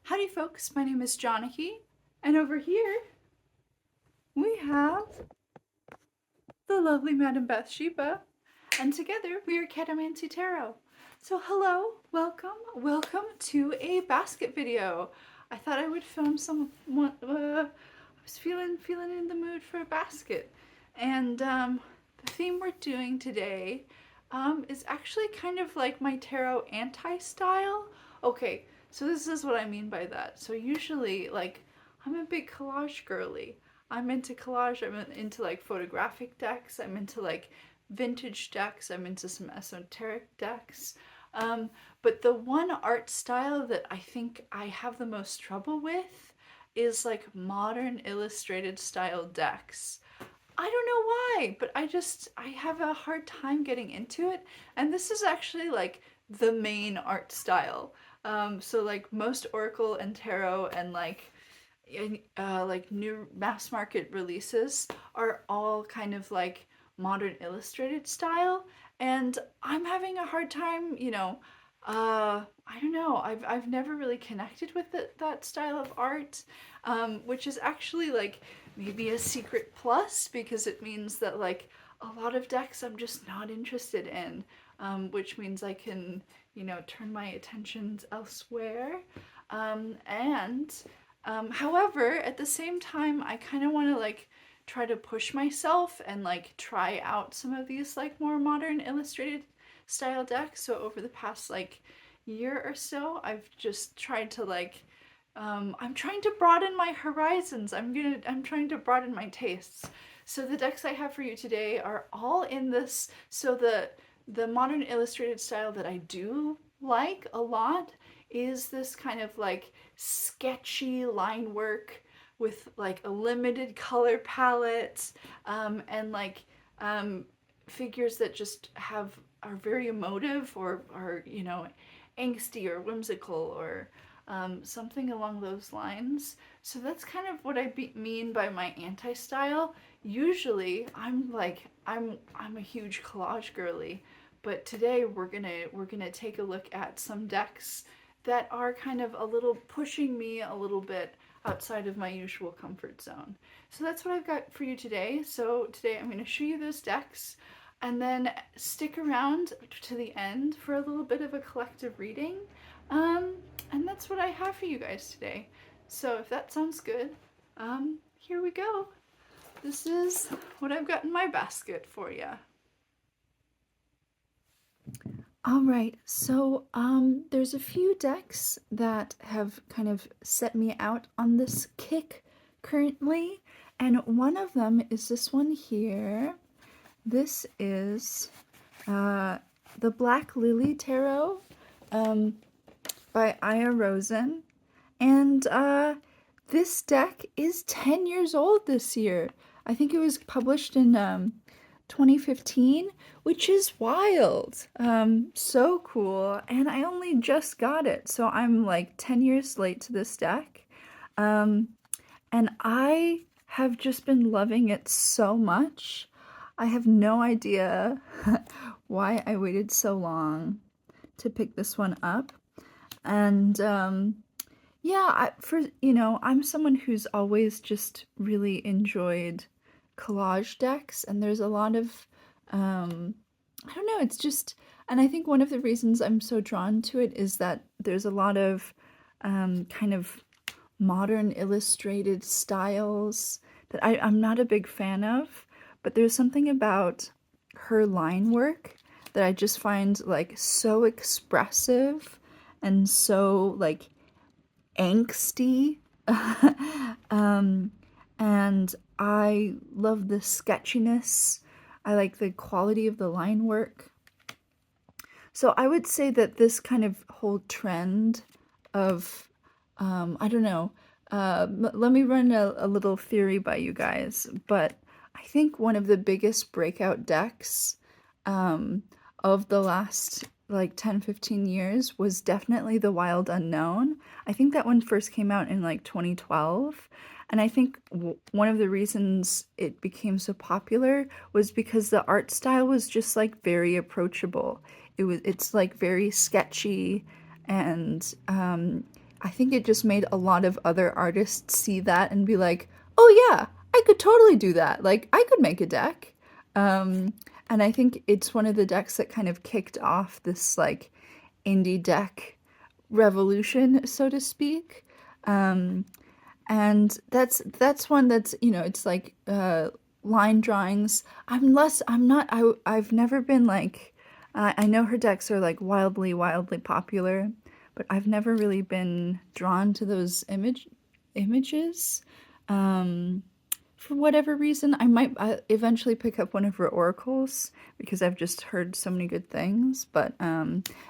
Howdy folks, my name is Janaki, and over here we have the lovely Madame Bathsheba, and together we are Catomancy Tarot. So hello, welcome to a basket video. I thought I would film I was feeling in the mood for a basket. And the theme we're doing today is actually kind of like my tarot anti-style. Okay, so this is what I mean by that. So usually, like, I'm a big collage girly. I'm into collage, I'm into like photographic decks, I'm into like vintage decks, I'm into some esoteric decks. But the one art style that I think I have the most trouble with is like modern illustrated style decks. I don't know why, but I have a hard time getting into it. And this is actually like the main art style. So like most Oracle and Tarot and like new mass market releases are all kind of like modern illustrated style, and I'm having a hard time, I don't know. I've never really connected with that style of art, which is actually like maybe a secret plus because it means that like a lot of decks I'm just not interested in, which means I can, turn my attentions elsewhere. And However, at the same time, I kind of want to like try to push myself and like try out some of these like more modern illustrated style decks. So over the past like year or so, I've just tried to like I'm trying to broaden my horizons. I'm trying to broaden my tastes. So the decks I have for you today are all in this. So the modern illustrated style that I do like a lot is this kind of like sketchy line work with like a limited color palette, and like figures that just are very emotive or are, angsty or whimsical or something along those lines. So that's kind of what mean by my anti-style. Usually I'm a huge collage girly, but today we're gonna take a look at some decks that are kind of a little pushing me a little bit outside of my usual comfort zone. So that's what I've got for you today. So today I'm going to show you those decks and then stick around to the end for a little bit of a collective reading. Um, and that's what I have for you guys today. So if that sounds good, here we go. This is what I've got in my basket for you. All right, so there's a few decks that have kind of set me out on this kick currently, and one of them is this one here. This is the Black Lily Tarot by Aya Rosen, and this deck is 10 years old this year. I think it was published in 2015, which is wild. So cool. And I only just got it, so I'm like 10 years late to this deck. And I have just been loving it so much. I have no idea why I waited so long to pick this one up. And yeah, I'm someone who's always just really enjoyed collage decks, and there's a lot of I don't know, it's just, and I think one of the reasons I'm so drawn to it is that there's a lot of kind of modern illustrated styles that I'm not a big fan of, but there's something about her line work that I just find like so expressive and so like angsty. And I love the sketchiness. I like the quality of the line work. So I would say that this kind of whole trend of, I don't know, let me run a little theory by you guys, but I think one of the biggest breakout decks of the last like 10-15 years was definitely the Wild Unknown. I think that one first came out in like 2012, and I think one of the reasons it became so popular was because the art style was just like very approachable. It's like very sketchy, and I think it just made a lot of other artists see that and be like, oh yeah, I could totally do that. Like, I could make a deck. And I think it's one of the decks that kind of kicked off this like indie deck revolution, so to speak. And that's one that's, you know, it's like line drawings. I've never been like, I know her decks are like wildly popular, but I've never really been drawn to those images. For whatever reason, I might eventually pick up one of her oracles because I've just heard so many good things. But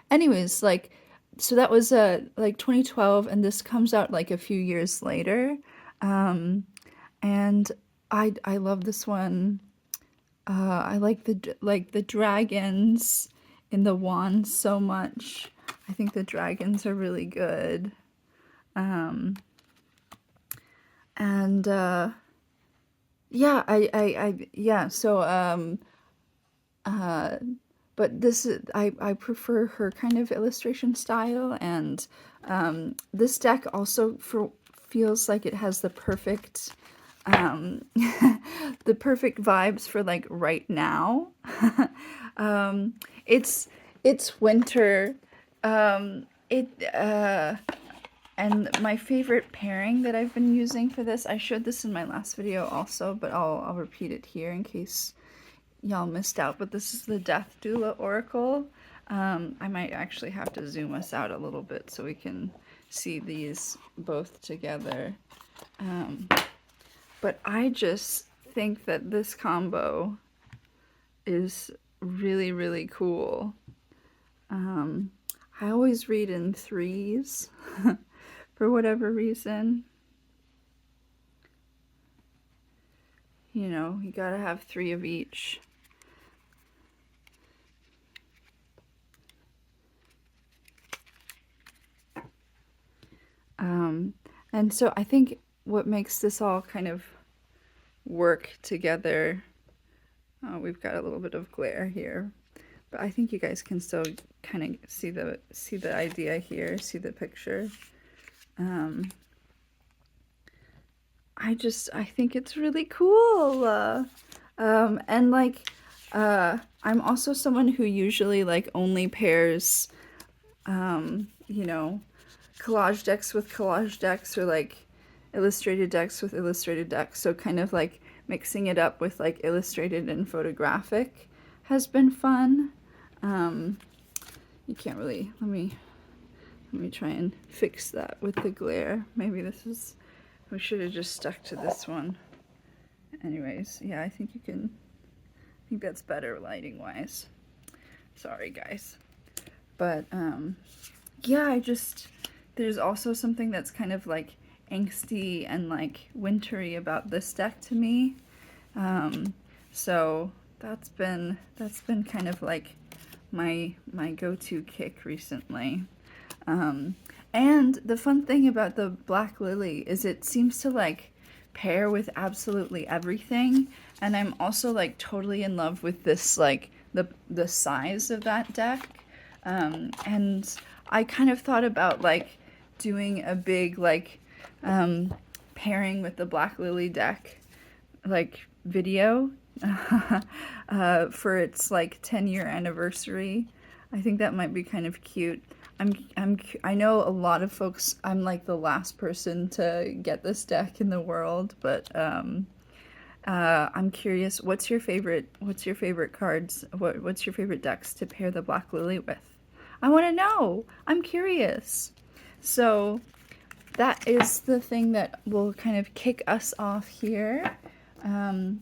anyways, like, so that was like 2012, and this comes out like a few years later. And I love this one. I like the dragons in the wand so much. I think the dragons are really good. And yeah, yeah, so but this is, I prefer her kind of illustration style, and this deck also feels like it has the perfect the perfect vibes for like right now. It's winter. And my favorite pairing that I've been using for this, I showed this in my last video also, but I'll repeat it here in case y'all missed out. But this is the Death Doula Oracle. I might actually have to zoom us out a little bit so we can see these both together. But I just think that this combo is really, really cool. I always read in threes for whatever reason. You know, you gotta have 3 of each. And so I think what makes this all kind of work together, we've got a little bit of glare here, but I think you guys can still kind of see the idea here, see the picture. I think it's really cool. And like, I'm also someone who usually like only pairs, you know, collage decks with collage decks, or like illustrated decks with illustrated decks. So kind of like mixing it up with like illustrated and photographic has been fun. You can't really, let me try and fix that with the glare. Maybe we should have just stuck to this one. Anyways, yeah, I think that's better lighting wise. Sorry guys. But yeah, there's also something that's kind of like angsty and like wintry about this deck to me. So that's been kind of like my go-to kick recently. And the fun thing about the Black Lily is it seems to like pair with absolutely everything, and I'm also like totally in love with this, like the size of that deck. And I kind of thought about like doing a big like pairing with the Black Lily deck like video for its like 10-year anniversary. I think that might be kind of cute. I know a lot of folks, I'm like the last person to get this deck in the world, but I'm curious, what's your favorite cards? What's your favorite decks to pair the Black Lily with? I want to know. I'm curious. So that is the thing that will kind of kick us off here. And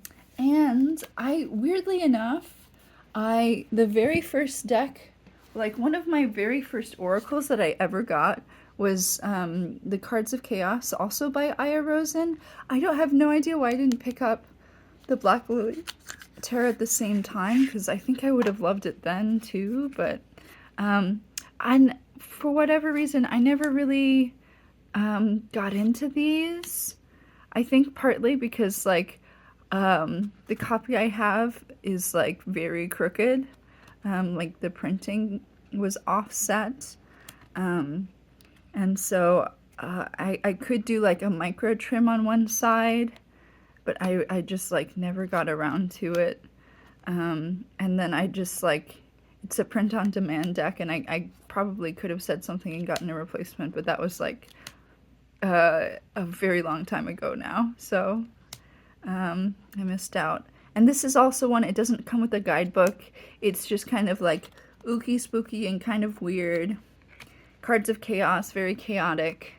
weirdly enough, the very first deck, like one of my very first oracles that I ever got was the Cards of Chaos, also by Aya Rosen. I don't have no idea why I didn't pick up the Black Lily Tarot at the same time, because I think I would have loved it then too, but and for whatever reason, I never really got into these. I think partly because like the copy I have is like very crooked. Like the printing was offset. And so I could do like a micro trim on one side, but I just like never got around to it. And then I just like, it's a print on demand deck, and I probably could have said something and gotten a replacement, but that was like a very long time ago now. So I missed out. And this is also one, it doesn't come with a guidebook. It's just kind of like ooky spooky and kind of weird. Cards of Chaos, very chaotic.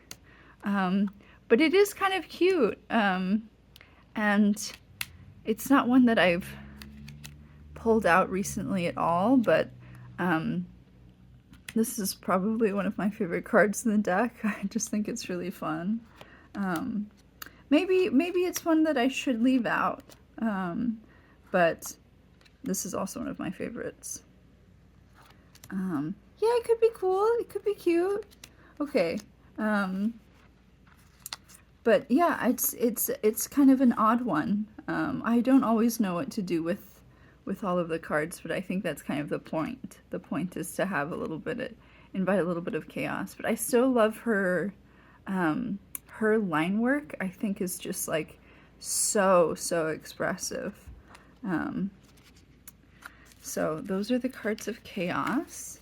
But it is kind of cute. And it's not one that I've pulled out recently at all, but this is probably one of my favorite cards in the deck. I just think it's really fun. Maybe it's one that I should leave out, but this is also one of my favorites. Yeah, it could be cool. It could be cute. Okay. But yeah, it's kind of an odd one. I don't always know what to do with all of the cards, but I think that's kind of the point. The point is to have a little bit, invite a little bit of chaos. But I still love her, her line work. I think is just like so expressive. So those are the cards of chaos,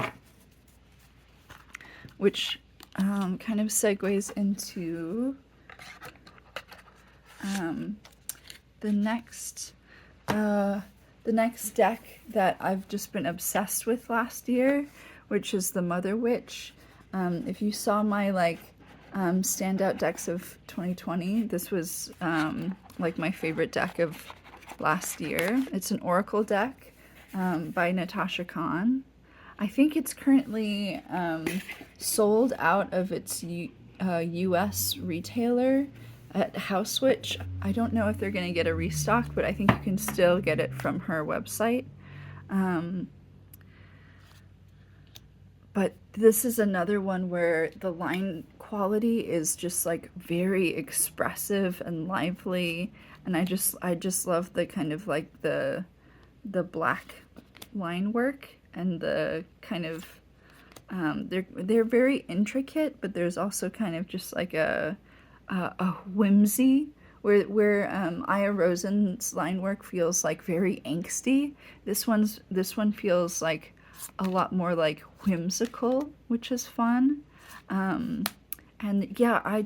which kind of segues into the next deck that I've just been obsessed with last year, which is the Mother Witch. If you saw my like standout decks of 2020, this was like my favorite deck of last year. It's an Oracle deck by Natasha Khan. I think it's currently sold out of its US retailer at House Witch. I don't know if they're going to get a restock, but I think you can still get it from her website. But this is another one where the line quality is just like very expressive and lively, and I just love the kind of like the black line work and the kind of they're very intricate, but there's also kind of just like a whimsy where Aya Rosen's line work feels like very angsty. This one feels like a lot more like whimsical, which is fun. And yeah, I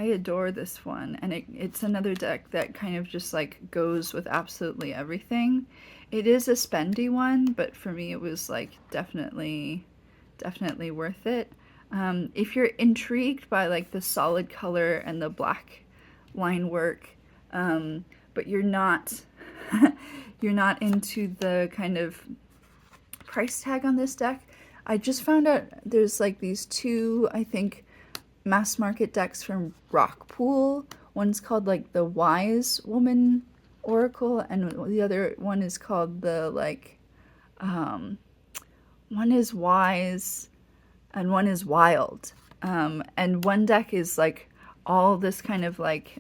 adore this one, and it's another deck that kind of just like goes with absolutely everything. It is a spendy one, but for me it was like definitely worth it. If you're intrigued by like the solid color and the black line work, but you're not you're not into the kind of price tag on this deck, I just found out there's like these two, I think, mass market decks from Rockpool. One's called like the Wise Woman Oracle, and the other one is called the like one is Wise and one is Wild. And one deck is like all this kind of like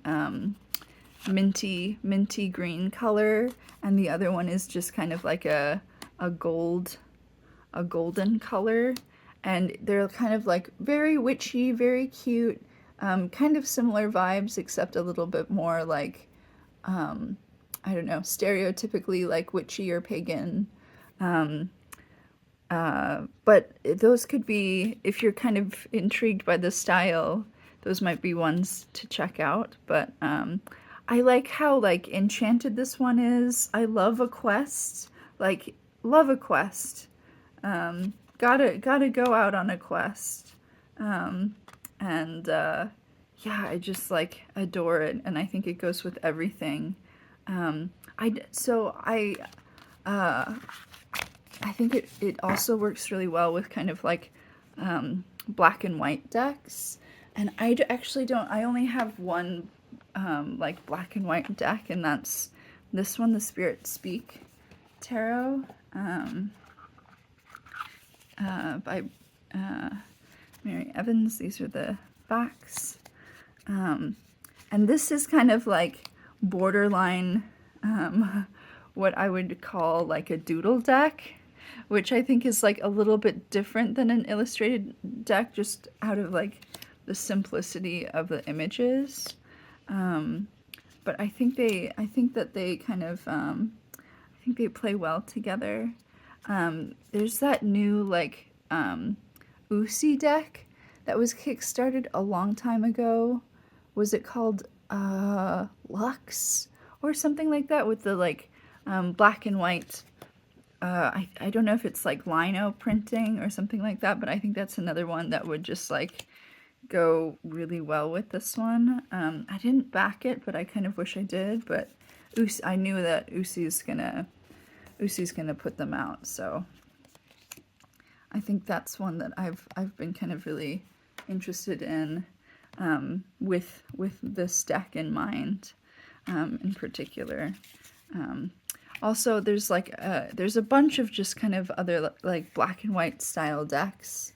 minty green color, and the other one is just kind of like a golden color, and they're kind of like very witchy, very cute, kind of similar vibes, except a little bit more like I don't know, stereotypically like witchy or pagan. But those could be, if you're kind of intrigued by the style, those might be ones to check out. But I like how like enchanted this one is. I love a quest, like love a quest. Gotta go out on a quest. Yeah, I just like adore it, and I think it goes with everything. I think it also works really well with kind of like black and white decks. And I only have one like black and white deck, and that's this one, the Spirit Speak Tarot by Mary Evans. These are the backs. And this is kind of like borderline what I would call like a doodle deck, which I think is like a little bit different than an illustrated deck, just out of like the simplicity of the images. But I think that they kind of, I think they play well together. There's that new, like, Usi deck that was kickstarted a long time ago. Was it called, Lux? Or something like that, with the, like, black and white, I don't know if it's like lino printing or something like that, but I think that's another one that would just, like, go really well with this one. I didn't back it, but I kind of wish I did, but I knew that Usi's gonna put them out, so I think that's one that I've been kind of really interested in, with this deck in mind, in particular. Also, there's like there's a bunch of just kind of other, like, black and white style decks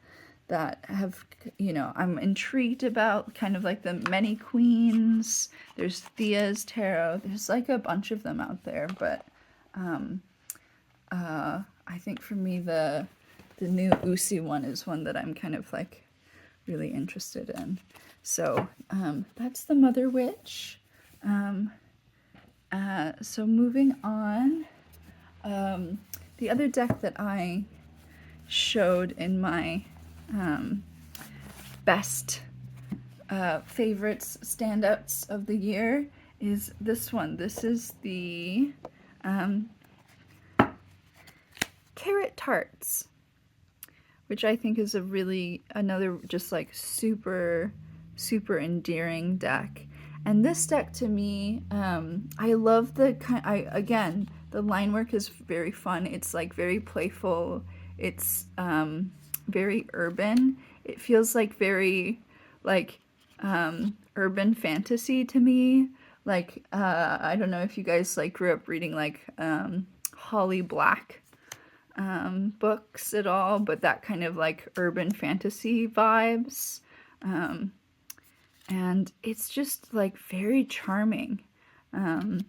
that have, you know, I'm intrigued about, kind of like the Many Queens. There's Thea's Tarot. There's like a bunch of them out there, but I think for me the new Usi one is one that I'm kind of like really interested in. So that's the Mother Witch. So moving on, the other deck that I showed in my best favorites, standouts of the year is this one. This is the Carrot Tarts, which I think is a really, another just like super endearing deck. And this deck to me, I love the again, the line work is very fun. It's like very playful. It's very urban. It feels like very like urban fantasy to me. Like I don't know if you guys like grew up reading like Holly Black books at all, but that kind of like urban fantasy vibes. And it's just like very charming. And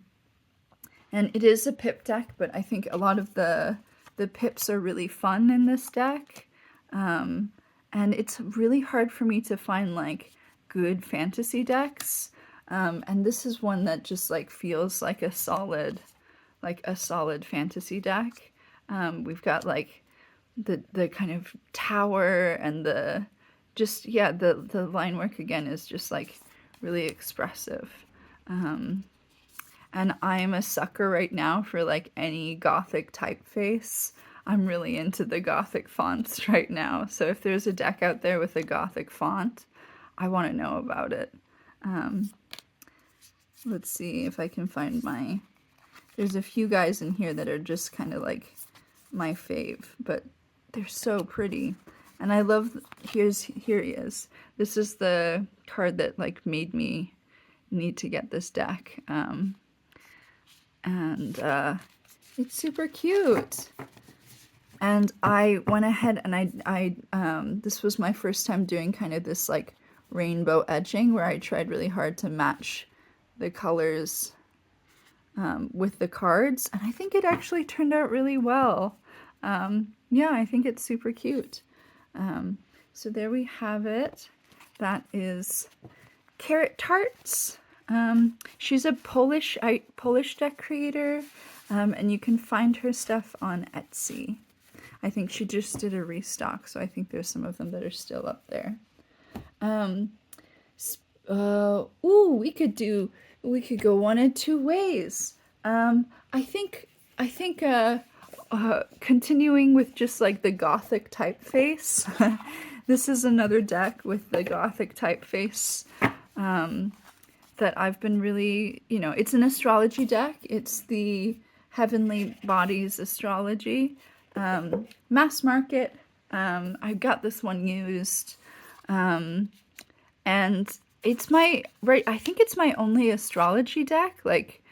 it is a pip deck, but I think a lot of the pips are really fun in this deck. And it's really hard for me to find like good fantasy decks. And this is one that just like feels like a solid fantasy deck. We've got like the kind of tower and the just, yeah, the line work again is just like really expressive. And I'm a sucker right now for like any gothic typeface. I'm really into the gothic fonts right now. So if there's a deck out there with a gothic font, I want to know about it. Let's see if I can find there's a few guys in here that are just kind of like my fave, but they're so pretty. And I love, here he is. This is the card that like made me need to get this deck. It's super cute. And I went ahead and I this was my first time doing kind of this like rainbow edging where I tried really hard to match the colors with the cards. And I think it actually turned out really well. Yeah, I think it's super cute. So there we have it. That is Carrot Tarts. She's a Polish deck creator, and you can find her stuff on Etsy. I think she just did a restock, so I think there's some of them that are still up there. We could go one of two ways. I think continuing with just like the gothic typeface. This is another deck with the gothic typeface that I've been really, it's an astrology deck. It's the Heavenly Bodies astrology. Mass market. I got this one used. And it's I think it's my only astrology deck. Like,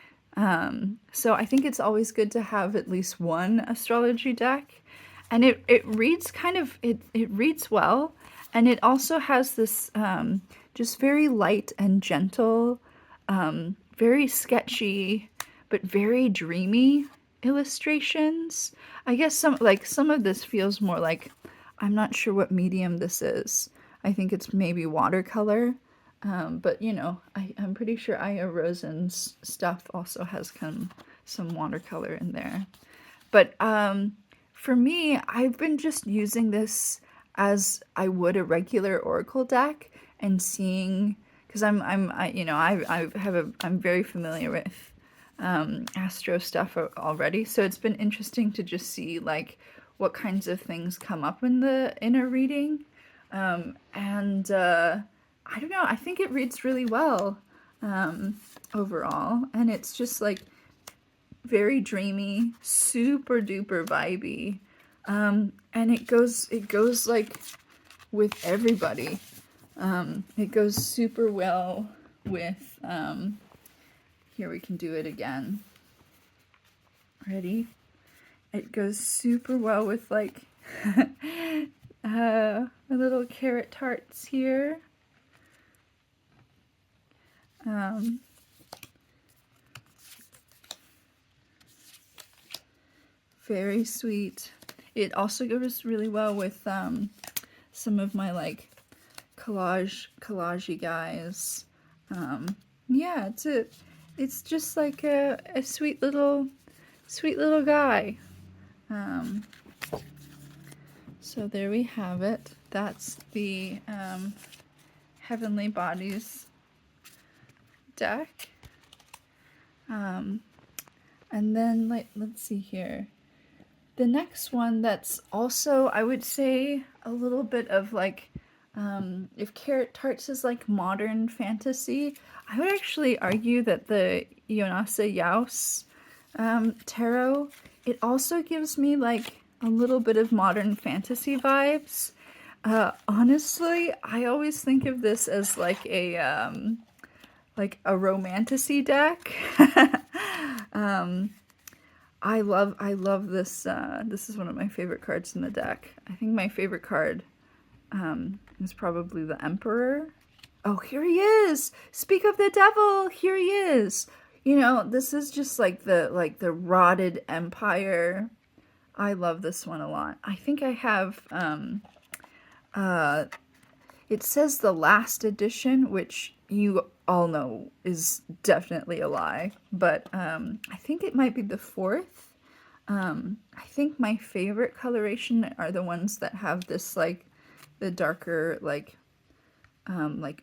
so I think it's always good to have at least one astrology deck. And it reads it reads well. And it also has this just very light and gentle, very sketchy, but very dreamy illustrations. I guess some of this feels more like, I'm not sure what medium this is. I think it's maybe watercolor. But you know, I'm pretty sure Aya Rosen's stuff also has some watercolor in there. But for me, I've been just using this as I would a regular oracle deck and seeing, because you know, I'm very familiar with astro stuff already, so it's been interesting to just see like what kinds of things come up in a reading. And I don't know, I think it reads really well overall, and it's just like very dreamy, super duper vibey, and it goes like with everybody. It goes super well with here we can do it again. Ready? It goes super well with like a little carrot tarts here. Very sweet. It also goes really well with some of my like collagey guys. Yeah, it's just like a sweet little guy. So there we have it. That's the Heavenly Bodies deck. And then let's see here. The next one that's also, I would say, a little bit of like, if Carrot Tarts is like modern fantasy, I would actually argue that the Yonas Ya tarot, it also gives me like a little bit of modern fantasy vibes. Honestly, I always think of this as like a romantasy deck. I love this. This is one of my favorite cards in the deck. I think my favorite card is probably the Emperor. Oh, here he is! Speak of the devil! Here he is! You know, this is just like the rotted empire. I love this one a lot. I think I have it says the last edition, which you all know is definitely a lie, but I think it might be the fourth. I think my favorite coloration are the ones that have this like the darker like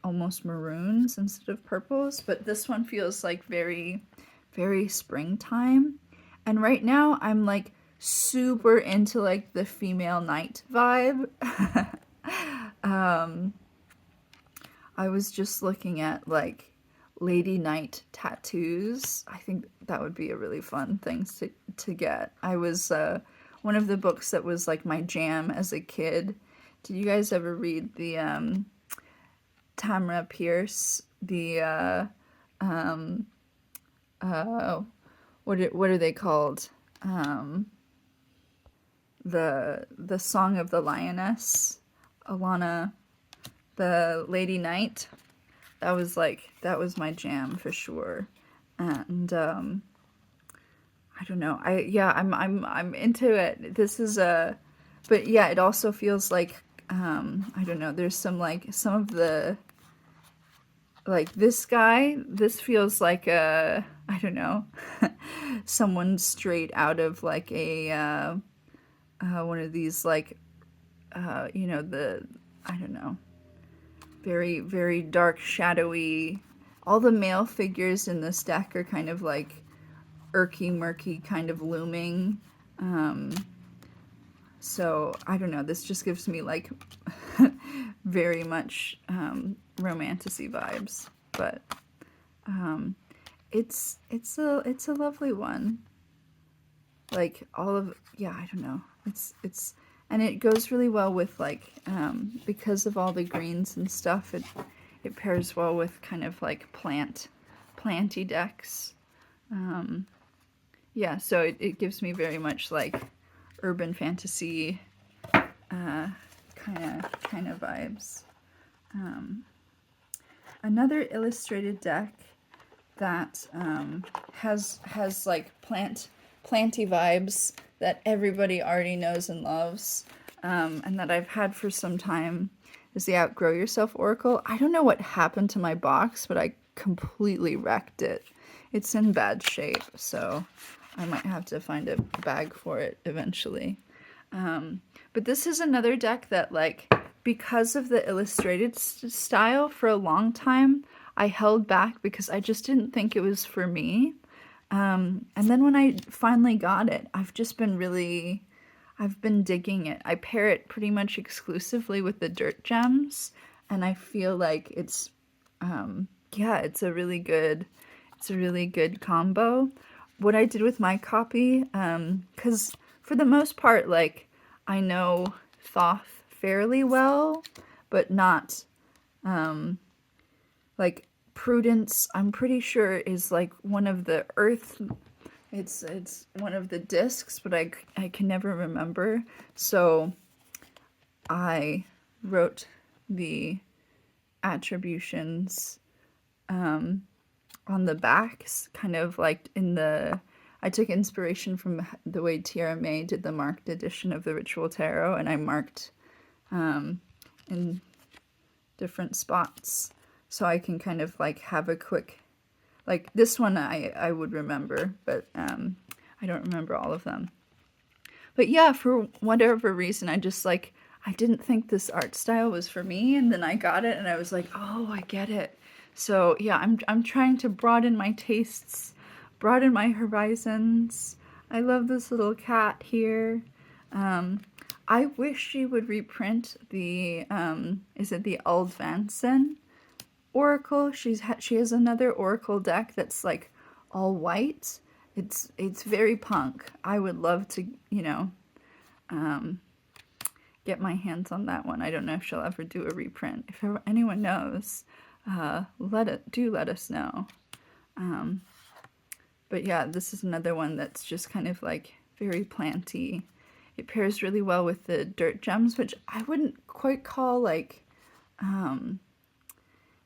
almost maroons instead of purples, but this one feels like very, very springtime. And right now I'm like super into like the female knight vibe. I was just looking at like lady knight tattoos. I think that would be a really fun thing to get. I was one of the books that was like my jam as a kid. Did you guys ever read the Tamra Pierce, the what are they called? The Song of the Lioness, Alana, the Lady Knight. That was my jam for sure. And I don't know. I'm into it. This is but yeah, it also feels like I don't know. There's some of the like this guy. This feels like I don't know, someone straight out of like a one of these like you know, I don't know, very, very dark, shadowy. All the male figures in this deck are kind of like murky, kind of looming. So I don't know. This just gives me like very much romantasy vibes, but it's a lovely one. Like all of I don't know. It's and it goes really well with like because of all the greens and stuff. It pairs well with kind of like planty decks. Yeah, so it gives me very much like urban fantasy kind of vibes. Another illustrated deck that has like planty vibes that everybody already knows and loves, and that I've had for some time. is the Outgrow Yourself Oracle. I don't know what happened to my box, but I completely wrecked it. It's in bad shape, so I might have to find a bag for it eventually. But this is another deck that, like, because of the illustrated style, for a long time, I held back because I just didn't think it was for me. And then when I finally got it, I've been digging it. I pair it pretty much exclusively with the dirt gems, and I feel like it's it's a really good combo. What I did with my copy, because for the most part, like, I know Thoth fairly well, but not, like, Prudence, I'm pretty sure is like one of the earth, it's one of the discs, but I can never remember. So I wrote the attributions on the backs, kind of like I took inspiration from the way Tiara May did the marked edition of the Ritual Tarot, and I marked in different spots, so I can kind of like have a quick, like this one I would remember, but I don't remember all of them. But yeah, for whatever reason, I didn't think this art style was for me, and then I got it and I was like, oh, I get it. So yeah, I'm trying to broaden my tastes, broaden my horizons. I love this little cat here. I wish she would reprint the, is it the Aldvansen Oracle? She has another Oracle deck that's like all white. It's very punk. I would love to, get my hands on that one. I don't know if she'll ever do a reprint. If anyone knows, let us know. But yeah, this is another one that's just kind of like very planty. It pairs really well with the dirt gems, which I wouldn't quite call like,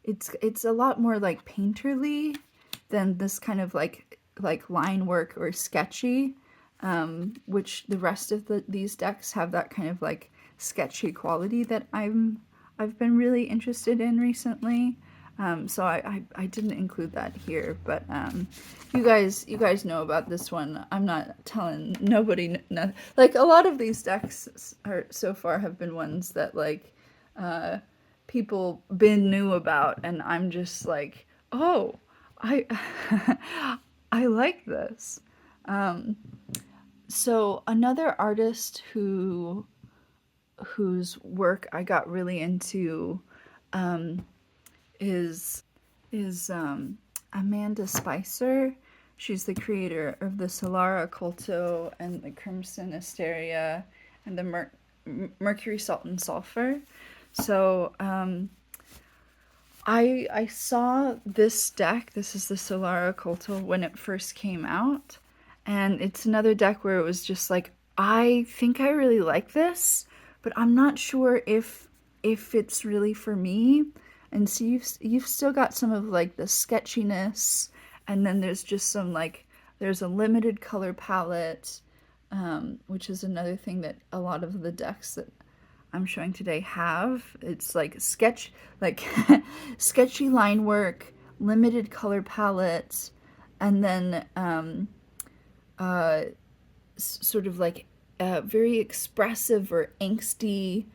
it's a lot more like painterly than this kind of like line work or sketchy, which the rest of these decks have that kind of like sketchy quality that I've been really interested in recently. So I didn't include that here, but you guys know about this one. I'm not telling nobody. Like, a lot of these decks so far have been ones that like people knew about, and I'm just like, oh, I I like this. So another artist whose work I got really into is Amanda Spicer. She's the creator of the Solara Cto and the Crimson Asteria and the Mercury, Salt, and Sulfur. So I saw this deck. This is the Solara Cto when it first came out, and it's another deck where it was just like, I think I really like this, but I'm not sure if it's really for me. And so you've still got some of like the sketchiness, and then there's just some like, there's a limited color palette, which is another thing that a lot of the decks that I'm showing today have. It's like sketchy line work, limited color palette, and then sort of like very expressive or angsty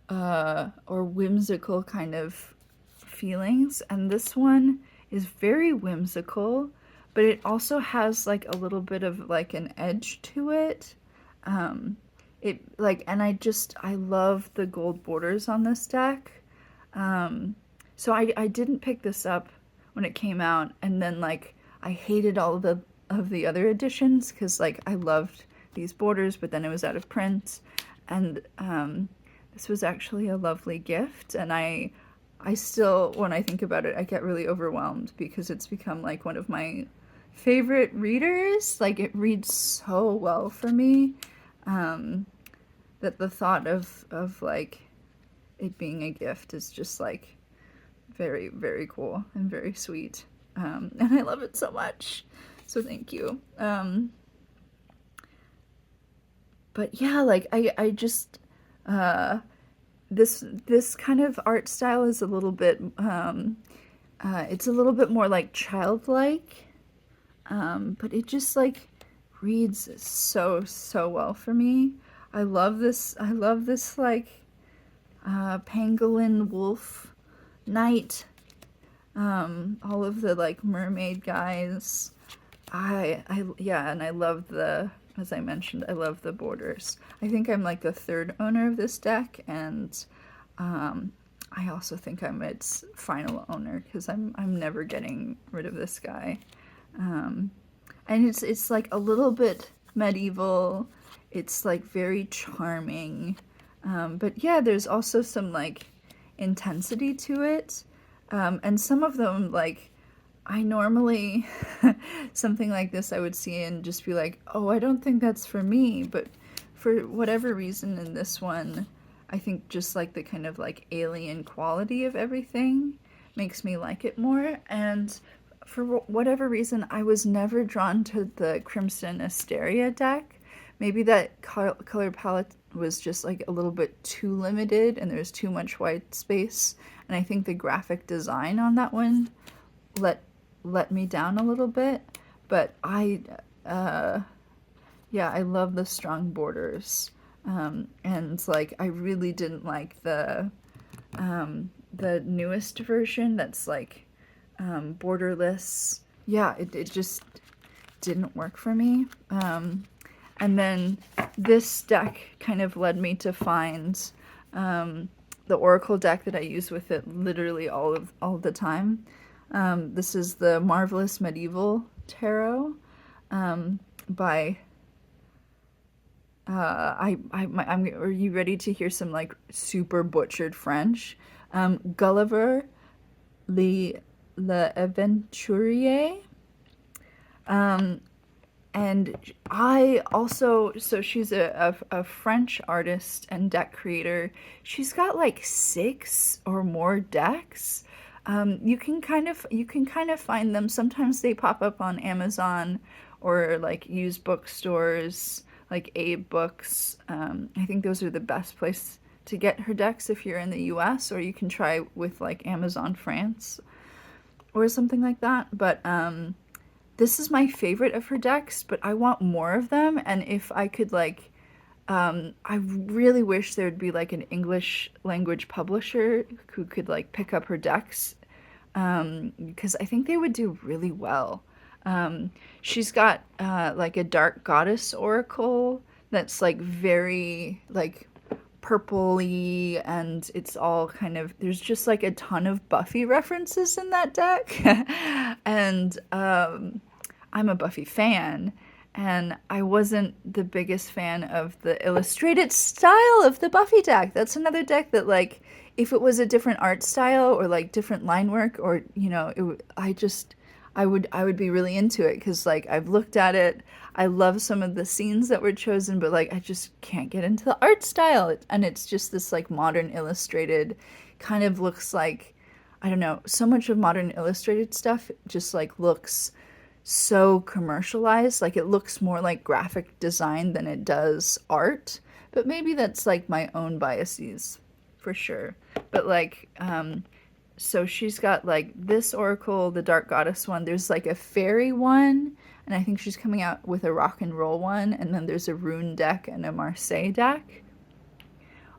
or whimsical kind of feelings. And this one is very whimsical, but it also has like a little bit of like an edge to it. And I love the gold borders on this deck. So I didn't pick this up when it came out, and then like I hated all of the other editions because like I loved these borders, but then it was out of print, and this was actually a lovely gift, and I still, when I think about it, I get really overwhelmed because it's become like one of my favorite readers. Like, it reads so well for me, that the thought of like it being a gift is just like very, very cool and very sweet. And I love it so much. So thank you. But yeah, like I just this kind of art style is a little bit it's a little bit more like childlike, but it just like reads so well for me. I love this like pangolin wolf knight, all of the like mermaid guys. Yeah, and I love as I mentioned, I love the borders. I think I'm like the third owner of this deck, and I also think I'm its final owner because I'm never getting rid of this guy. And it's like a little bit medieval. It's like very charming, but yeah, there's also some like intensity to it, and some of them like I normally something like this I would see and just be like, oh, I don't think that's for me, but for whatever reason in this one, I think just like the kind of like alien quality of everything makes me like it more. And for whatever reason, I was never drawn to the Crimson Asteria deck. Maybe that color palette was just like a little bit too limited and there's too much white space. And I think the graphic design on that one let me down a little bit. But yeah, I love the strong borders. And like I really didn't like the newest version that's like borderless. Yeah, it just didn't work for me. And then this deck kind of led me to find the Oracle deck that I use with it literally all the time. This is the Marvelous Medieval Tarot by are you ready to hear some like super butchered French? Gulliver l'Aventurier. And I also, so she's a French artist and deck creator. She's got like 6 or more decks. You can kind of find them. Sometimes they pop up on Amazon or like used bookstores like Abe Books. I think those are the best place to get her decks if you're in the US, or you can try with like Amazon France or something like that. But this is my favorite of her decks, but I want more of them. And if I could like, I really wish there would be like an English language publisher who could like pick up her decks, because I think they would do really well. She's got like a dark goddess oracle that's like very like purpley, and it's all kind of, there's just like a ton of Buffy references in that deck. And I'm a Buffy fan, and I wasn't the biggest fan of the illustrated style of the Buffy deck. That's another deck that like if it was a different art style or like different line work, or you know, I would be really into it because like I've looked at it. I love some of the scenes that were chosen, but like I just can't get into the art style. And it's just this like modern illustrated kind of looks like, I don't know, so much of modern illustrated stuff just like looks so commercialized. Like it looks more like graphic design than it does art. But maybe that's like my own biases for sure. But like so she's got like this oracle, the dark goddess one. There's like a fairy one, and I think she's coming out with a rock and roll one, and then there's a rune deck and a Marseille deck.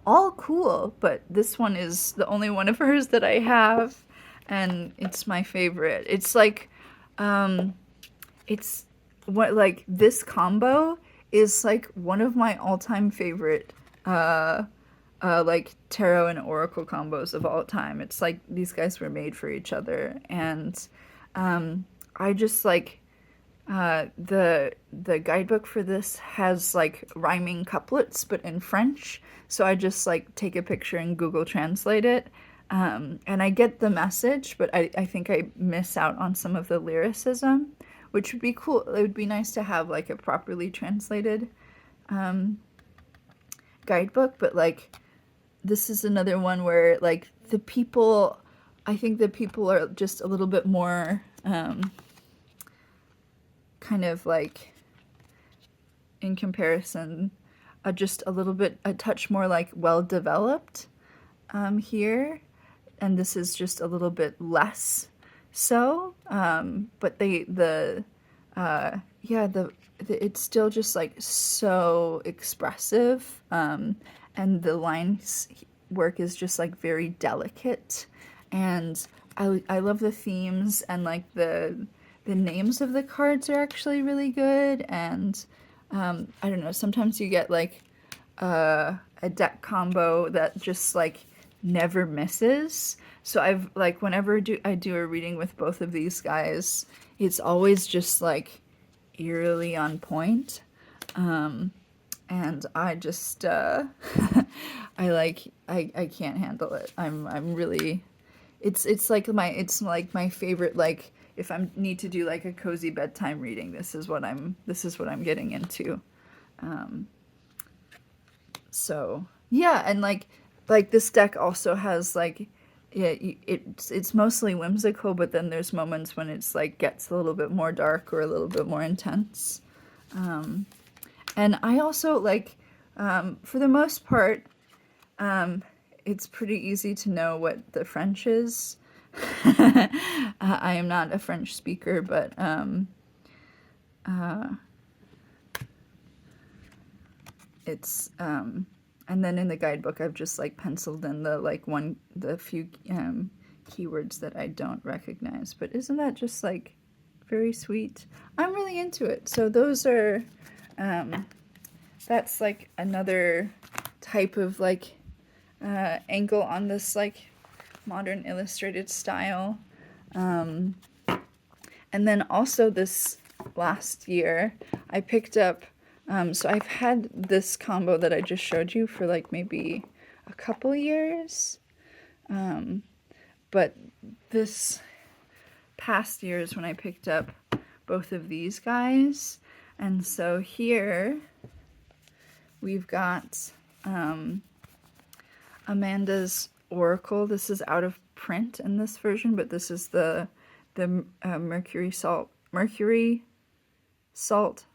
All cool, but this one is the only one of hers that I have, and it's my favorite. It's like it's what like this combo is like one of my all-time favorite like tarot and oracle combos of all time. It's like these guys were made for each other, and I just like the guidebook for this has like rhyming couplets but in French, so I just like take a picture and Google Translate it, and I get the message, but I think I miss out on some of the lyricism, which would be cool. It would be nice to have like a properly translated guidebook, but like this is another one where like the people, I think the people are just a little bit more kind of like in comparison just a little bit, a touch more like well developed. here, and this is just a little bit less so, but yeah, it's still just like so expressive, and the lines work is just like very delicate, and I love the themes, and like the names of the cards are actually really good, and I don't know, sometimes you get like a deck combo that just like never misses. So I've like whenever I do a reading with both of these guys, it's always just like eerily on point. And I just I can't handle it. I'm really it's like my favorite, like if I need to do like a cozy bedtime reading, this is what I'm getting into. So yeah, and like this deck also has like, yeah, it's mostly whimsical, but then there's moments when it's like gets a little bit more dark or a little bit more intense. And I also like, for the most part, it's pretty easy to know what the French is. I am not a French speaker, but it's and then in the guidebook I've just like penciled in the few keywords that I don't recognize. But isn't that just like very sweet? I'm really into it. So those are that's like another type of like angle on this like modern illustrated style. And then also this last year I picked up, so I've had this combo that I just showed you for like maybe a couple years, but this past year is when I picked up both of these guys. And so here we've got Amanda's Oracle. This is out of print in this version, but this is the Mercury salt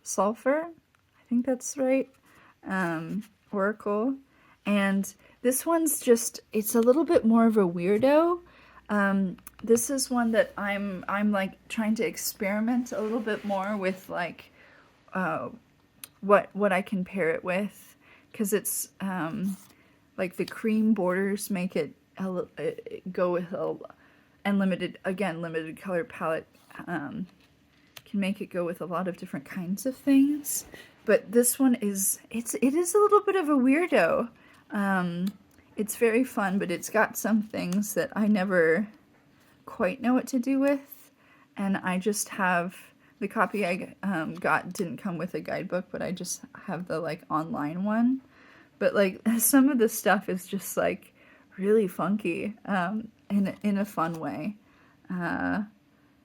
sulfur, I think that's right, Oracle. And this one's just, it's a little bit more of a weirdo. This is one that I'm like trying to experiment a little bit more with, like what I can pair it with, because it's like the cream borders make it go with and limited color palette can make it go with a lot of different kinds of things. But this one is, it is a little bit of a weirdo. It's very fun, but it's got some things that I never quite know what to do with. And I just have the copy I got didn't come with a guidebook, but I just have the like online one. But like some of the stuff is just like really funky, in a fun way.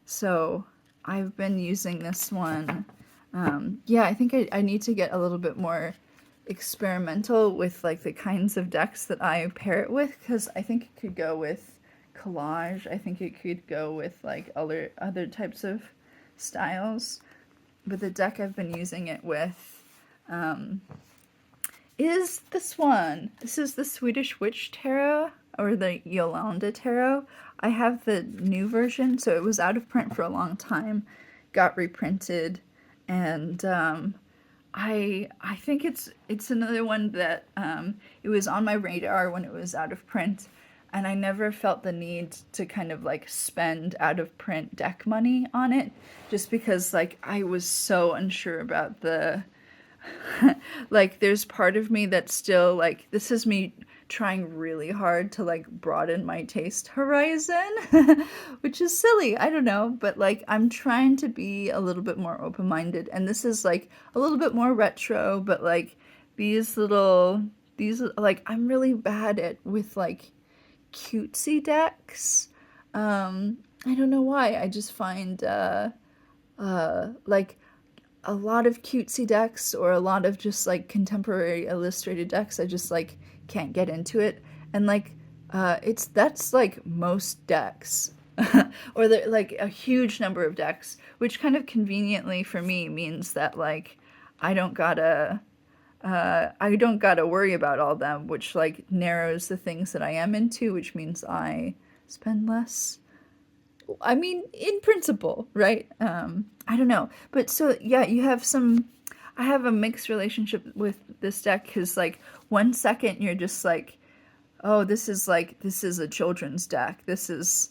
So I've been using this one. Yeah, I think I need to get a little bit more experimental with like the kinds of decks that I pair it with, because I think it could go with collage. I think it could go with like other types of styles. But the deck I've been using it with is this one. This is the Swedish Witch Tarot, or the Yolanda Tarot. I have the new version, so it was out of print for a long time, got reprinted, and I think it's another one that it was on my radar when it was out of print, and I never felt the need to kind of like spend out of print deck money on it, just because like I was so unsure about the like there's part of me that's still like, this is me trying really hard to like broaden my taste horizon, which is silly, I don't know, but like I'm trying to be a little bit more open-minded, and this is like a little bit more retro, but like these like, I'm really bad at with like cutesy decks. I don't know why, I just find like a lot of cutesy decks, or a lot of just like contemporary illustrated decks, I just like can't get into it. And like that's like most decks or like a huge number of decks, which kind of conveniently for me means that like I don't gotta I don't gotta worry about all them, which like narrows the things that I am into, which means I spend less. I mean, in principle, right? I don't know. But so, yeah, you have some. I have a mixed relationship with this deck because, like, 1 second you're just like, oh, this is a children's deck. This is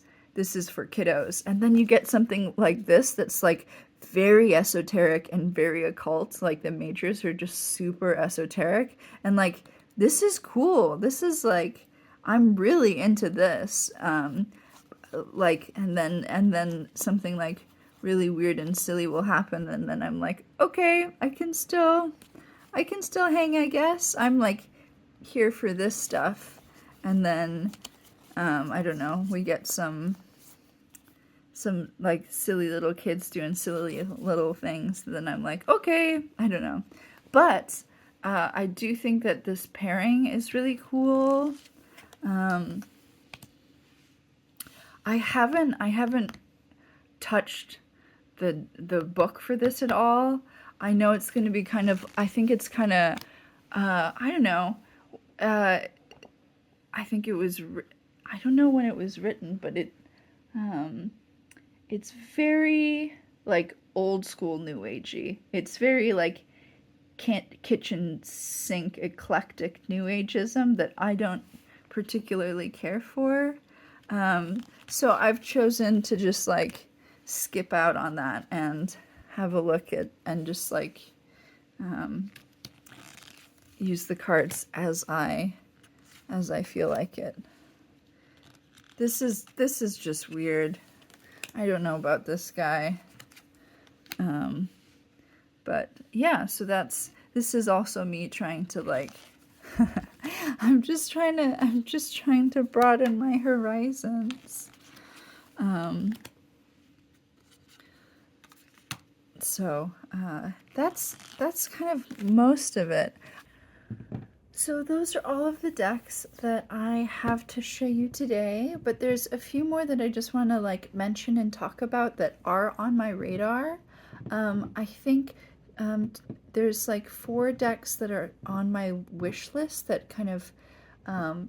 for kiddos. And then you get something like this that's like very esoteric and very occult. Like the majors are just super esoteric. And like, this is cool. This is like, I'm really into this. Like, and then something like really weird and silly will happen, and then I'm like, okay, I can still hang, I guess. I'm like here for this stuff. And then I don't know, we get some like silly little kids doing silly little things. Then I'm like, okay, I don't know. But I do think that this pairing is really cool. I haven't touched the book for this at all. I know it's going to be kind of, I think it's kind of, I don't know. I think it was, I don't know when it was written, but it's very like old school new agey. It's very like kitchen sink eclectic new ageism that I don't particularly care for. So I've chosen to just like skip out on that and have a look at and just like use the cards as I feel like it. This is just weird. I don't know about this guy. But yeah, so this is also me trying to like I'm just trying to broaden my horizons. So that's kind of most of it. So those are all of the decks that I have to show you today, but there's a few more that I just want to like mention and talk about that are on my radar. I think there's like 4 decks that are on my wish list that kind of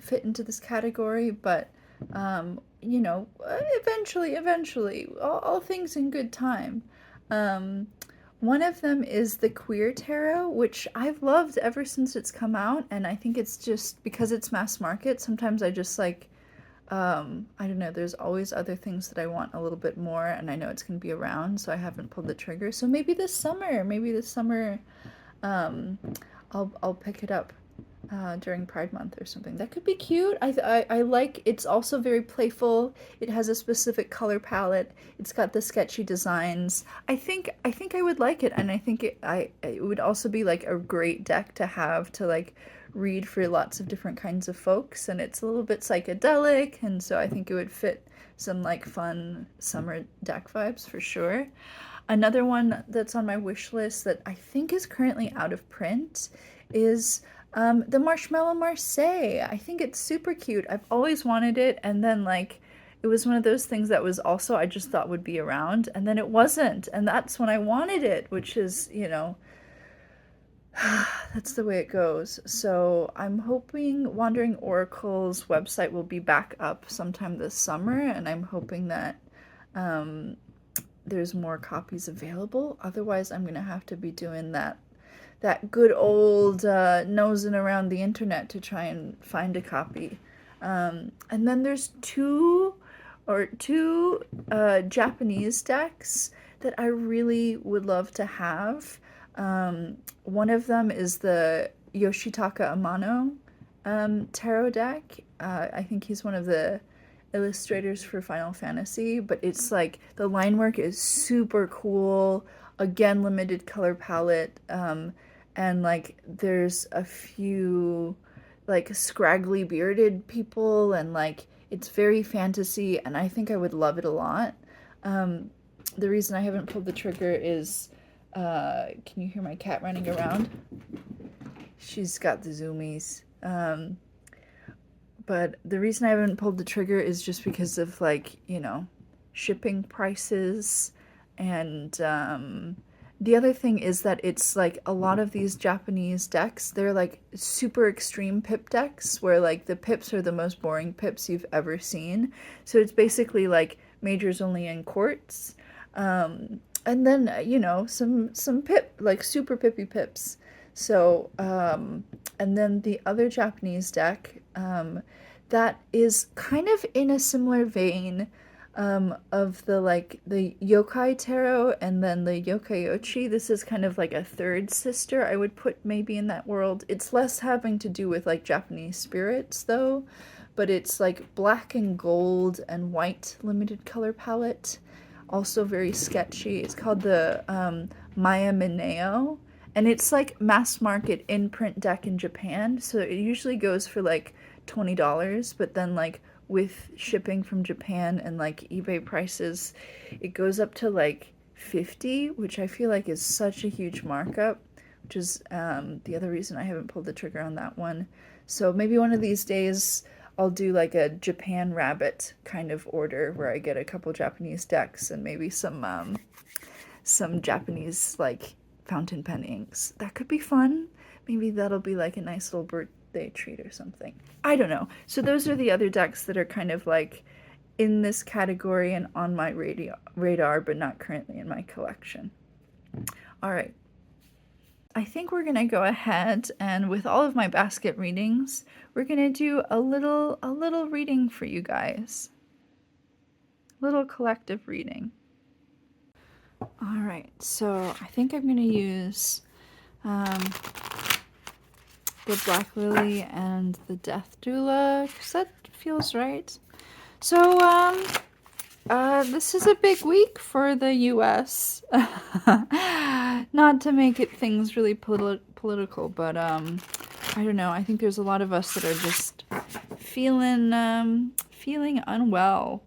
fit into this category, but you know, eventually, all things in good time. One of them is the Queer Tarot, which I've loved ever since it's come out, and I think it's just because it's mass market. Sometimes I just like, I don't know, there's always other things that I want a little bit more, and I know it's going to be around, so I haven't pulled the trigger. So maybe this summer, I'll pick it up during Pride Month or something. That could be cute. I like. It's also very playful. It has a specific color palette. It's got the sketchy designs. I think I would like it, and I think it would also be like a great deck to have to like read for lots of different kinds of folks. And it's a little bit psychedelic, and so I think it would fit some like fun summer deck vibes for sure. Another one that's on my wish list that I think is currently out of print is the Marshmallow Marseille. I think it's super cute. I've always wanted it, and then like it was one of those things that was also I just thought would be around, and then it wasn't, and that's when I wanted it, which is, you know, that's the way it goes. So I'm hoping Wandering Oracle's website will be back up sometime this summer, and I'm hoping that there's more copies available. Otherwise, I'm gonna have to be doing that good old nosing around the internet to try and find a copy. And then there's two Japanese decks that I really would love to have. One of them is the Yoshitaka Amano tarot deck. I think he's one of the illustrators for Final Fantasy, but it's like the line work is super cool. Again, limited color palette. And like there's a few like scraggly bearded people, and like it's very fantasy, and I think I would love it a lot. The reason I haven't pulled the trigger is can you hear my cat running around? She's got the zoomies. But the reason I haven't pulled the trigger is just because of like, you know, shipping prices and the other thing is that it's like a lot of these Japanese decks, they're like super extreme pip decks where like the pips are the most boring pips you've ever seen. So it's basically like majors only in quartz. And then some pip, like super pippy pips. So and then the other Japanese deck that is kind of in a similar vein of the yokai tarot and then the yokai-ochi. This is kind of like a third sister I would put maybe in that world. It's less having to do with like Japanese spirits though, but it's like black and gold and white limited color palette. Also very sketchy. It's called the Maya Mineo, and it's like mass market in print deck in Japan. So it usually goes for like $20, but then like with shipping from Japan and like eBay prices, it goes up to like 50, which I feel like is such a huge markup, which is the other reason I haven't pulled the trigger on that one. So maybe one of these days I'll do like a Japan rabbit kind of order where I get a couple Japanese decks and maybe some Japanese like fountain pen inks. That could be fun. Maybe that'll be like a nice little birthday treat or something. I don't know. So those are the other decks that are kind of like in this category and on my radar, but not currently in my collection. All right. I think we're gonna go ahead and with all of my basket readings, we're gonna do a little reading for you guys. A little collective reading. All right, so I think I'm gonna use the Black Lily and the Death Doula, because that feels right. So, this is a big week for the US. Not to make it things really political, but, I don't know. I think there's a lot of us that are just feeling unwell.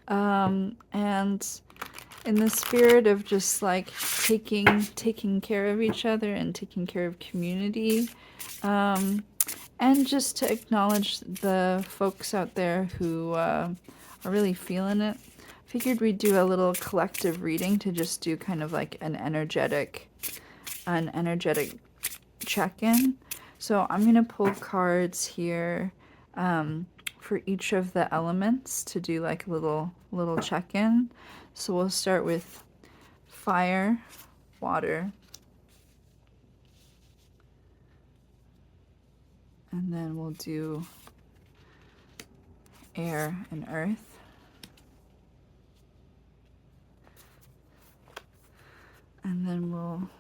And in the spirit of just like taking care of each other and taking care of community, and just to acknowledge the folks out there who are really feeling it, figured we'd do a little collective reading to just do kind of like an energetic check-in. So I'm gonna pull cards here for each of the elements to do like a little check-in. So we'll start with fire, water, and then we'll do air and earth, and then we'll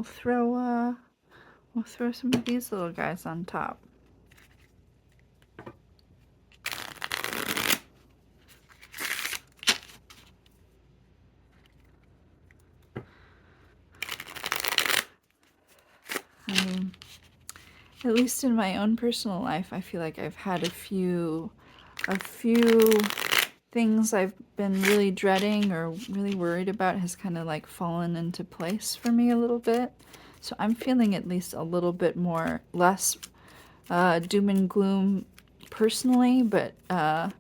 throw some of these little guys on top. At least in my own personal life, I feel like I've had a few things I've been really dreading or really worried about has kind of like fallen into place for me a little bit. So I'm feeling at least a little bit less doom and gloom personally, but the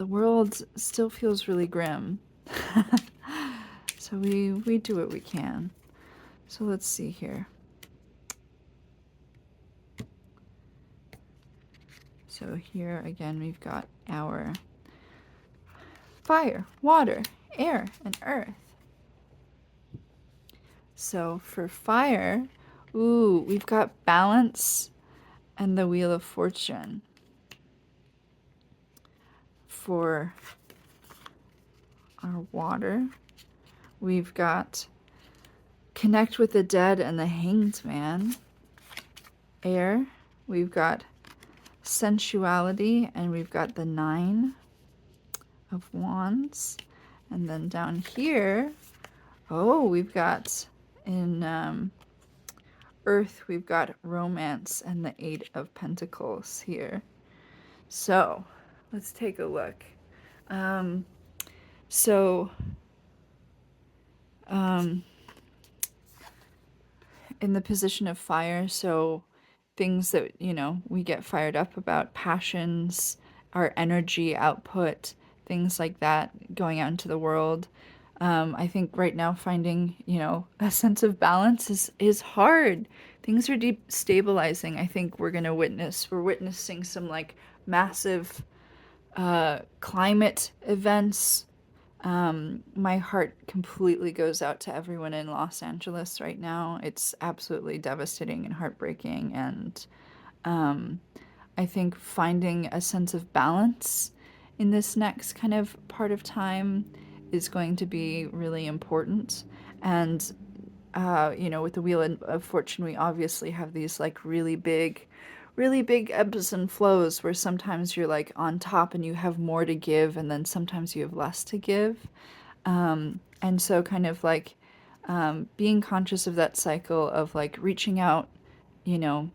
world still feels really grim. So we do what we can. So let's see here. So here again, we've got our fire, water, air, and earth. So for fire, we've got balance and the wheel of fortune. For our water, we've got connect with the dead and the hanged man. Air, we've got sensuality, and we've got the 9 of wands. And then down here, we've got in earth, we've got romance and the 8 of pentacles here. So let's take a look. In the position of fire, so things that, we get fired up about, passions, our energy output, things like that, going out into the world. I think right now finding, a sense of balance is hard. Things are destabilizing. I think we're witnessing some like massive climate events. My heart completely goes out to everyone in Los Angeles right now. It's absolutely devastating and heartbreaking. And I think finding a sense of balance in this next kind of part of time is going to be really important. And, with the Wheel of Fortune, we obviously have these like really big ebbs and flows where sometimes you're like on top and you have more to give, and then sometimes you have less to give. And so, kind of like being conscious of that cycle of like reaching out, you know,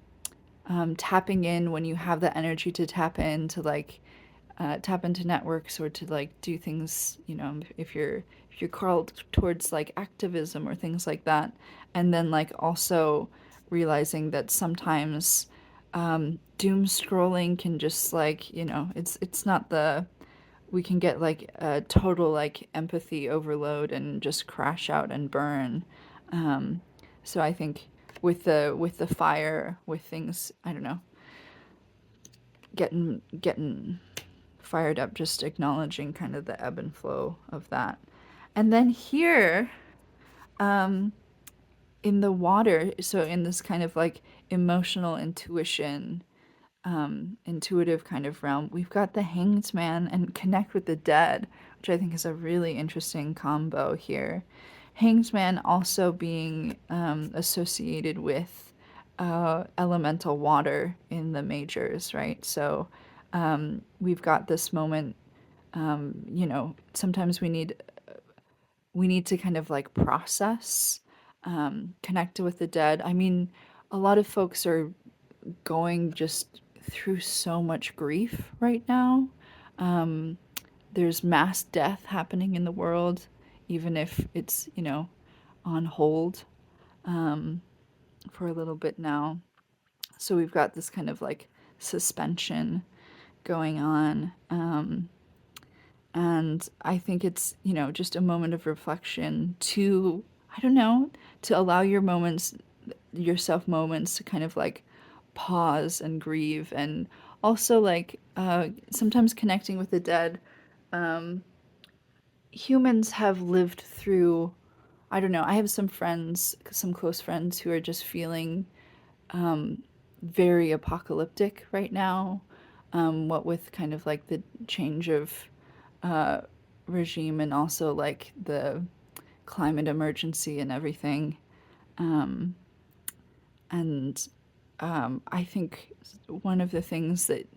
tapping in when you have the energy to tap in to like tap into networks or to like do things, if you're called towards like activism or things like that, and then like also realizing that sometimes doom scrolling can just like, it's not the we can get like a total like empathy overload and just crash out and burn. So I think with the fire, with things, I don't know, getting fired up, just acknowledging kind of the ebb and flow of that. And then here, in the water, so in this kind of like emotional intuition, intuitive kind of realm, we've got the Hanged Man and Connect with the Dead, which I think is a really interesting combo here. Hanged Man also being associated with elemental water in the majors, right? So we've got this moment. Sometimes we need to kind of like process, connect with the dead. I mean, a lot of folks are going just through so much grief right now. There's mass death happening in the world, even if it's, on hold for a little bit now. So we've got this kind of like suspension going on. And I think it's, just a moment of reflection to, I don't know, to allow yourself moments to kind of like pause and grieve, and also like sometimes connecting with the dead. Humans have lived through, I don't know, I have some friends, some close friends who are just feeling very apocalyptic right now. What with kind of like the change of regime and also like the climate emergency and everything. And I think one of the things that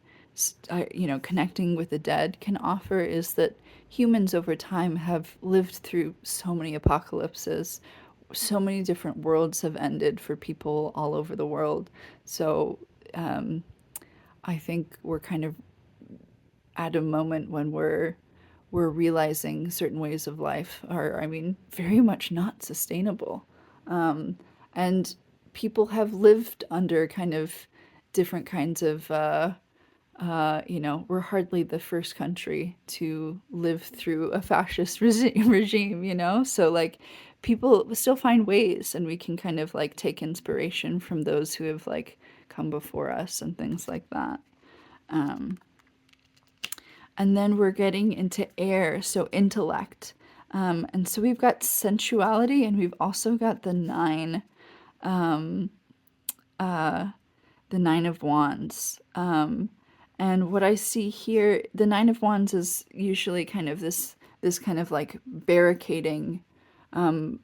connecting with the dead can offer is that humans over time have lived through so many apocalypses. So many different worlds have ended for people all over the world. So I think we're kind of at a moment when we're realizing certain ways of life are, I mean, very much not sustainable. And people have lived under kind of different kinds of, we're hardly the first country to live through a fascist regime, So, like, people still find ways, and we can kind of like take inspiration from those who have like come before us and things like that. And then we're getting into air, so intellect. And so we've got sensuality, and we've also got the Nine of Wands. And what I see here, the Nine of Wands is usually kind of this kind of like barricading,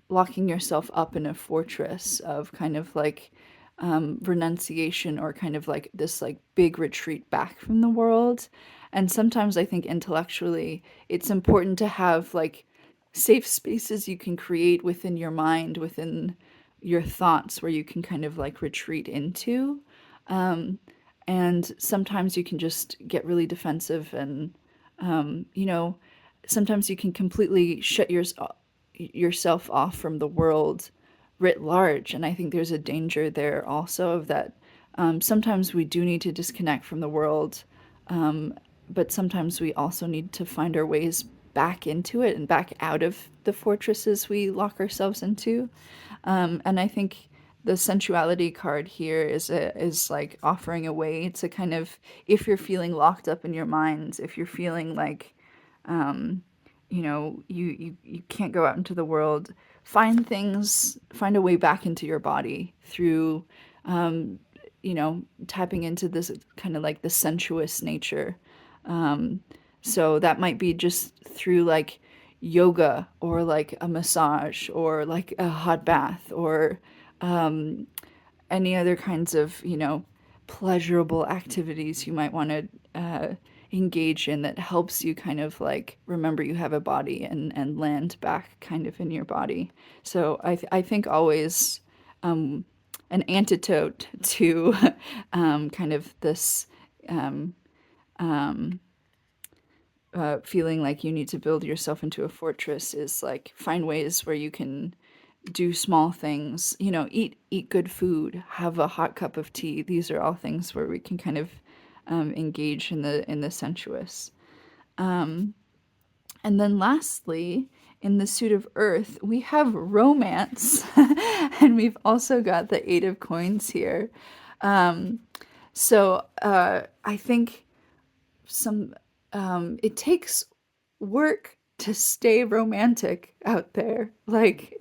locking yourself up in a fortress of kind of like renunciation, or kind of like this like big retreat back from the world. And sometimes I think intellectually it's important to have like safe spaces you can create within your mind, within your thoughts, where you can kind of like retreat into. And sometimes you can just get really defensive, and sometimes you can completely shut yourself off from the world writ large. And I think there's a danger there also of that. Sometimes we do need to disconnect from the world, but sometimes we also need to find our ways back into it and back out of the fortresses we lock ourselves into. And I think the sensuality card here is like offering a way to kind of, if you're feeling locked up in your mind, if you're feeling like you know, you can't go out into the world, find a way back into your body through, you know, tapping into this kind of like the sensuous nature. So that might be just through like yoga or like a massage or like a hot bath or any other kinds of, you know, pleasurable activities you might want to engage in that helps you kind of like remember you have a body and land back kind of in your body. So I think always an antidote to kind of this feeling like you need to build yourself into a fortress is like find ways where you can do small things, you know, eat good food, have a hot cup of tea. These are all things where we can kind of engage in the sensuous. And then lastly, in the suit of earth, we have romance, and we've also got the Eight of Coins here. So I think it takes work to stay romantic out there. Like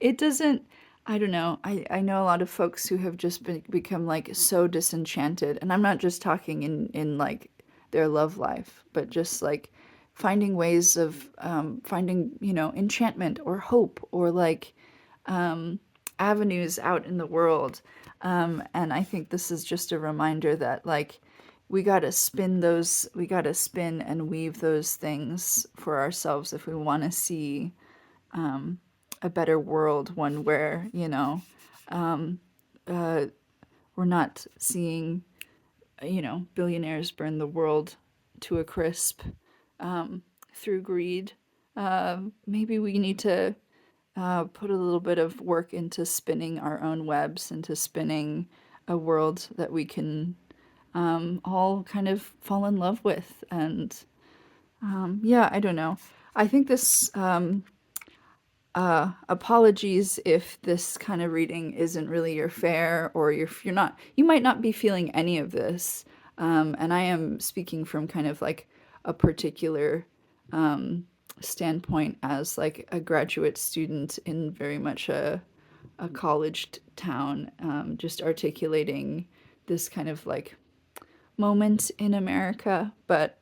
it doesn't, I don't know. I know a lot of folks who have just become like so disenchanted, and I'm not just talking in like their love life, but just like finding ways of finding, you know, enchantment or hope or like avenues out in the world. And I think this is just a reminder that like we gotta spin and weave those things for ourselves if we want to see a better world, one where, you know, we're not seeing, you know, billionaires burn the world to a crisp through greed. Maybe we need to put a little bit of work into spinning our own webs, into spinning a world that we can all kind of fall in love with. And yeah, I don't know. I think this apologies if this kind of reading isn't really your fare, or you're not, you might not be feeling any of this. And I am speaking from kind of like a particular standpoint as like a graduate student in very much a college town, just articulating this kind of like moment in America. But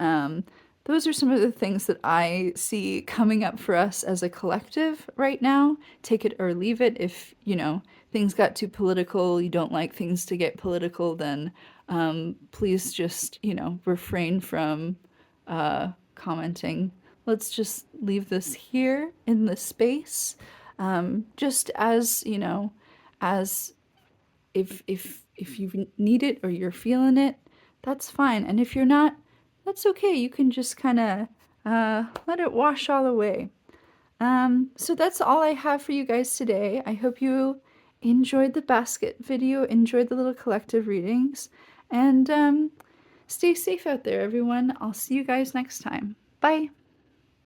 those are some of the things that I see coming up for us as a collective right now. Take it or leave it. If, you know, things got too political, you don't like things to get political, then please just, you know, refrain from commenting. Let's just leave this here in the space. Just as, you know, as if you need it or you're feeling it, that's fine. And if you're not, that's okay. You can just kind of let it wash all away. So that's all I have for you guys today. I hope you enjoyed the basket video, enjoyed the little collective readings, and stay safe out there, everyone. I'll see you guys next time. Bye.